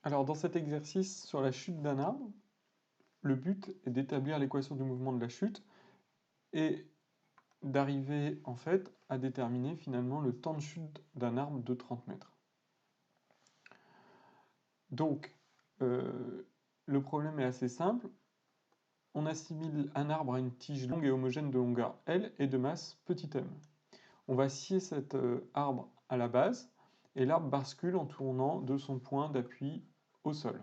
Alors dans cet exercice sur la chute d'un arbre, le but est d'établir l'équation du mouvement de la chute et d'arriver en fait à déterminer finalement le temps de chute d'un arbre de 30 mètres. Donc le problème est assez simple. On assimile un arbre à une tige longue et homogène de longueur L et de masse petit m. On va scier cet arbre à la base et l'arbre bascule en tournant de son point d'appui au sol.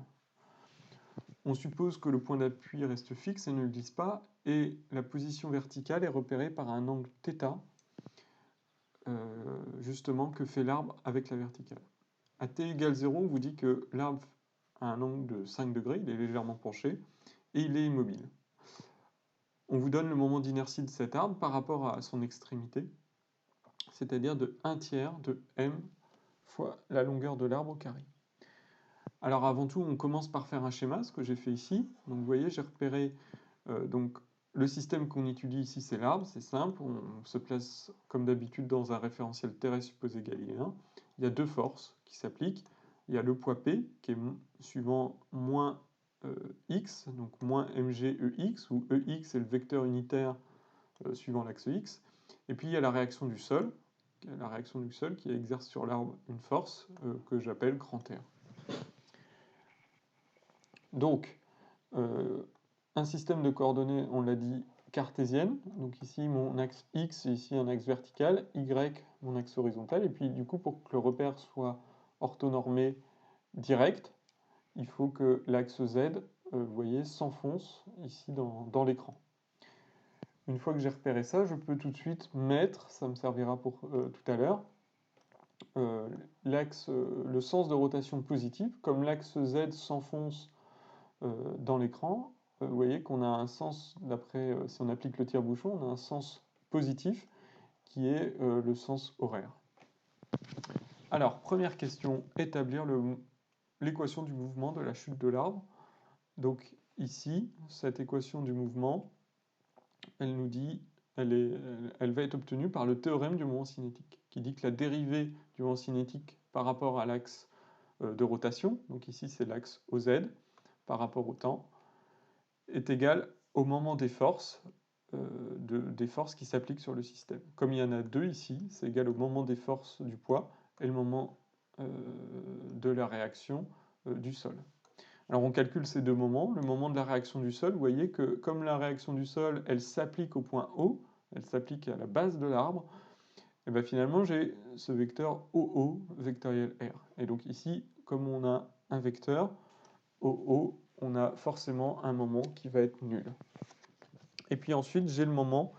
On suppose que le point d'appui reste fixe et ne glisse pas, et la position verticale est repérée par un angle θ, justement, que fait l'arbre avec la verticale. À t égale 0, on vous dit que l'arbre a un angle de 5 degrés, il est légèrement penché, et il est immobile. On vous donne le moment d'inertie de cet arbre par rapport à son extrémité, c'est-à-dire de 1/3 de m fois la longueur de l'arbre au carré. Alors avant tout, on commence par faire un schéma, ce que j'ai fait ici. Donc vous voyez, j'ai repéré donc le système qu'on étudie ici, c'est l'arbre, c'est simple. On se place comme d'habitude dans un référentiel terrestre supposé galiléen. Il y a deux forces qui s'appliquent. Il y a le poids P qui est suivant moins x, donc moins mg où ex est le vecteur unitaire suivant l'axe x. Et puis il y a la réaction du sol qui exerce sur l'arbre une force que j'appelle grand R. Donc, un système de coordonnées, on l'a dit, cartésienne. Donc ici, mon axe X, et ici un axe vertical, Y, mon axe horizontal. Et puis, du coup, pour que le repère soit orthonormé direct, il faut que l'axe Z, vous voyez, s'enfonce ici dans l'écran. Une fois que j'ai repéré ça, je peux tout de suite mettre, ça me servira pour tout à l'heure, le sens de rotation positif. Comme l'axe Z s'enfonce dans l'écran, vous voyez qu'on a un sens, d'après, si on applique le tire-bouchon, on a un sens positif qui est le sens horaire. Alors, première question, établir l'équation du mouvement de la chute de l'arbre. Donc ici, cette équation du mouvement, elle nous dit, elle va être obtenue par le théorème du moment cinétique, qui dit que la dérivée du moment cinétique par rapport à l'axe de rotation, donc ici c'est l'axe OZ, par rapport au temps, est égale au moment des forces qui s'appliquent sur le système. Comme il y en a deux ici, c'est égal au moment des forces du poids et le moment de la réaction du sol. Alors on calcule ces deux moments. Le moment de la réaction du sol, vous voyez que comme la réaction du sol, elle s'applique au point O, elle s'applique à la base de l'arbre, et bien finalement j'ai ce vecteur OO vectoriel R. Et donc ici, comme on a un vecteur OO, on a forcément un moment qui va être nul. Et puis ensuite, j'ai le moment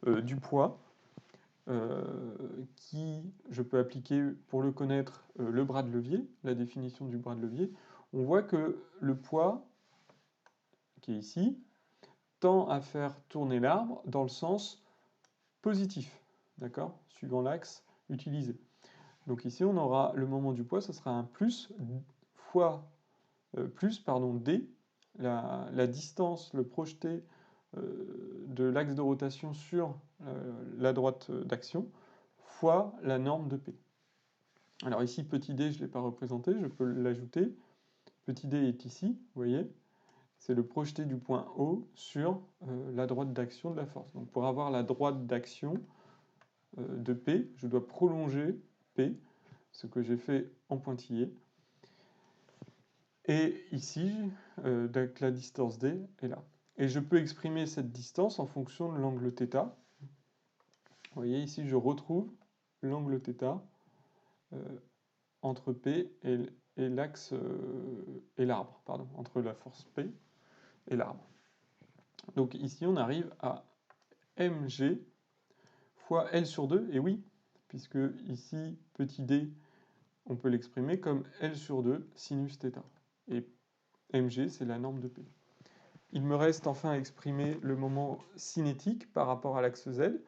du poids qui, je peux appliquer pour le connaître le bras de levier, la définition du bras de levier. On voit que le poids, qui est ici, tend à faire tourner l'arbre dans le sens positif, d'accord, suivant l'axe utilisé. Donc ici, on aura le moment du poids, ce sera un plus fois d, la distance, le projeté de l'axe de rotation sur la droite d'action, fois la norme de P. Alors ici, petit d, je ne l'ai pas représenté, je peux l'ajouter. Petit d est ici, vous voyez, c'est le projeté du point O sur la droite d'action de la force. Donc pour avoir la droite d'action de P, je dois prolonger P, ce que j'ai fait en pointillé. Et ici, la distance D est là. Et je peux exprimer cette distance en fonction de l'angle θ. Vous voyez, ici, je retrouve l'angle θ entre P et l'axe et l'arbre, pardon, entre la force P et l'arbre. Donc ici, on arrive à mg fois L sur 2, et oui, puisque ici, petit d, on peut l'exprimer comme L sur 2 sinus θ. Et mg, c'est la norme de P. Il me reste enfin à exprimer le moment cinétique par rapport à l'axe Z,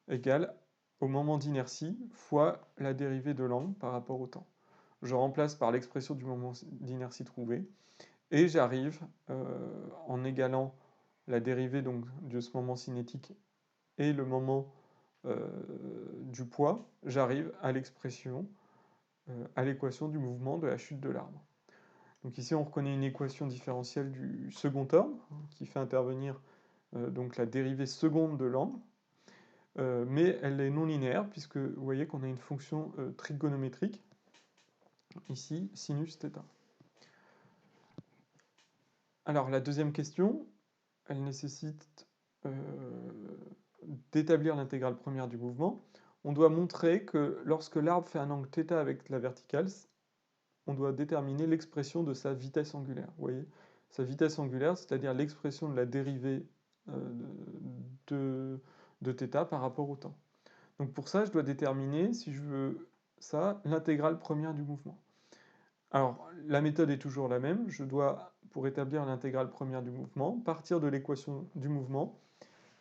égal au moment d'inertie fois la dérivée de l'angle par rapport au temps. Je remplace par l'expression du moment d'inertie trouvé, et j'arrive, en égalant la dérivée donc, de ce moment cinétique et le moment du poids, j'arrive à l'expression, à l'équation du mouvement de la chute de l'arbre. Donc ici, on reconnaît une équation différentielle du second ordre qui fait intervenir donc la dérivée seconde de l'angle, mais elle est non linéaire puisque vous voyez qu'on a une fonction trigonométrique, ici, sinus θ. Alors la deuxième question, elle nécessite d'établir l'intégrale première du mouvement. On doit montrer que lorsque l'arbre fait un angle θ avec la verticale, on doit déterminer l'expression de sa vitesse angulaire. Vous voyez, sa vitesse angulaire, c'est-à-dire l'expression de la dérivée de θ par rapport au temps. Donc pour ça, je dois déterminer, si je veux ça, l'intégrale première du mouvement. Alors, la méthode est toujours la même. Je dois, pour établir l'intégrale première du mouvement, partir de l'équation du mouvement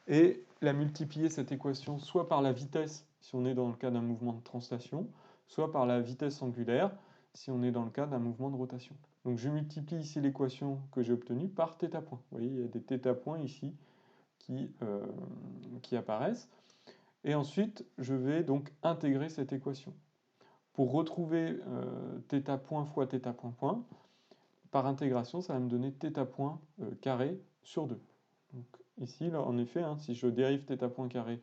et la multiplier, cette équation, soit par la vitesse, si on est dans le cas d'un mouvement de translation, soit par la vitesse angulaire, si on est dans le cas d'un mouvement de rotation. Donc je multiplie ici l'équation que j'ai obtenue par θ points. Vous voyez, il y a des θ points ici qui apparaissent. Et ensuite, je vais donc intégrer cette équation. Pour retrouver θ point fois θ point point, par intégration, ça va me donner θ point carré sur 2. Donc ici, là, en effet, hein, si je dérive θ point carré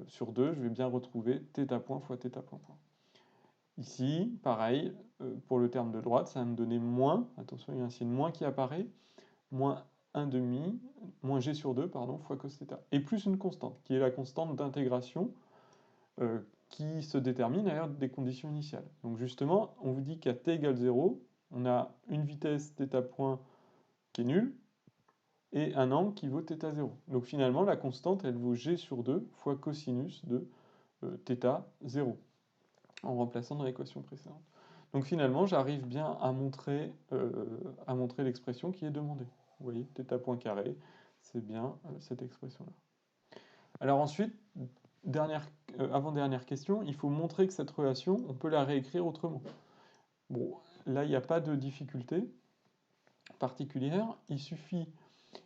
sur 2, je vais bien retrouver θ point fois θ point point. Ici, pareil, pour le terme de droite, ça va me donner moins, attention, il y a un signe moins qui apparaît, moins 1 demi, moins g sur 2, pardon, fois cos θ. Et plus une constante, qui est la constante d'intégration, qui se détermine d'ailleurs des conditions initiales. Donc justement, on vous dit qu'à t égale 0, on a une vitesse θ point qui est nulle, et un angle qui vaut θ0. Donc finalement, la constante, elle vaut g sur 2 fois cosinus de θ0, en remplaçant dans l'équation précédente. Donc finalement, j'arrive bien à montrer l'expression qui est demandée. Vous voyez, θ point carré, c'est bien cette expression-là. Alors ensuite, avant-dernière question, il faut montrer que cette relation, on peut la réécrire autrement. Bon, là, il n'y a pas de difficulté particulière. Il suffit,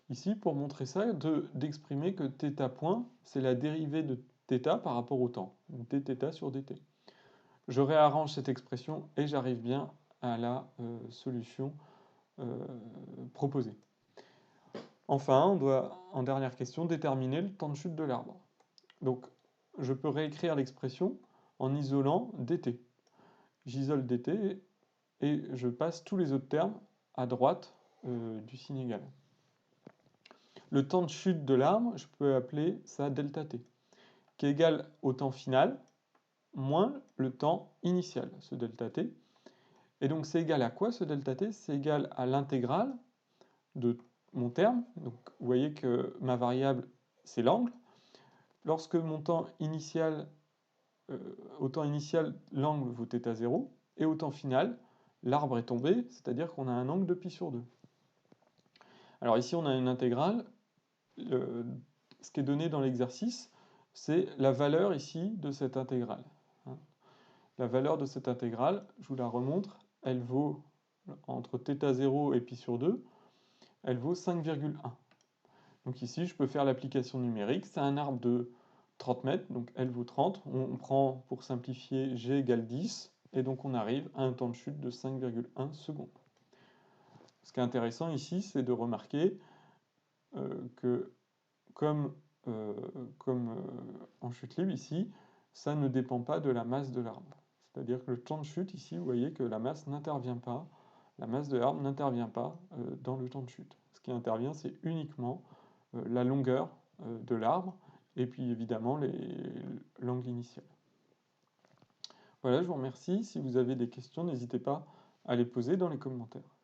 ici, pour montrer ça, d'exprimer que θ point, c'est la dérivée de θ par rapport au temps. dθ sur dt. Je réarrange cette expression et j'arrive bien à la solution proposée. Enfin, on doit, en dernière question, déterminer le temps de chute de l'arbre. Donc, je peux réécrire l'expression en isolant dt. J'isole dt et je passe tous les autres termes à droite du signe égal. Le temps de chute de l'arbre, je peux appeler ça delta t, qui est égal au temps final moins le temps initial, ce delta t. Et donc c'est égal à quoi ce delta t? C'est égal à l'intégrale de mon terme. Donc vous voyez que ma variable, c'est l'angle. Lorsque mon temps initial, au temps initial, l'angle vaut θ0, et au temps final, l'arbre est tombé, c'est-à-dire qu'on a un angle de pi sur 2. Alors ici, on a une intégrale. Ce qui est donné dans l'exercice, c'est la valeur ici de cette intégrale. La valeur de cette intégrale, je vous la remontre, elle vaut, entre θ0 et pi sur 2, elle vaut 5,1. Donc ici, je peux faire l'application numérique. C'est un arbre de 30 mètres, donc L vaut 30. On prend, pour simplifier, G égale 10, et donc on arrive à un temps de chute de 5,1 secondes. Ce qui est intéressant ici, c'est de remarquer que, comme en chute libre ici, ça ne dépend pas de la masse de l'arbre. C'est-à-dire que le temps de chute ici, vous voyez que la masse n'intervient pas, la masse de l'arbre n'intervient pas dans le temps de chute. Ce qui intervient, c'est uniquement la longueur de l'arbre et puis évidemment l'angle initial. Voilà, je vous remercie. Si vous avez des questions, n'hésitez pas à les poser dans les commentaires.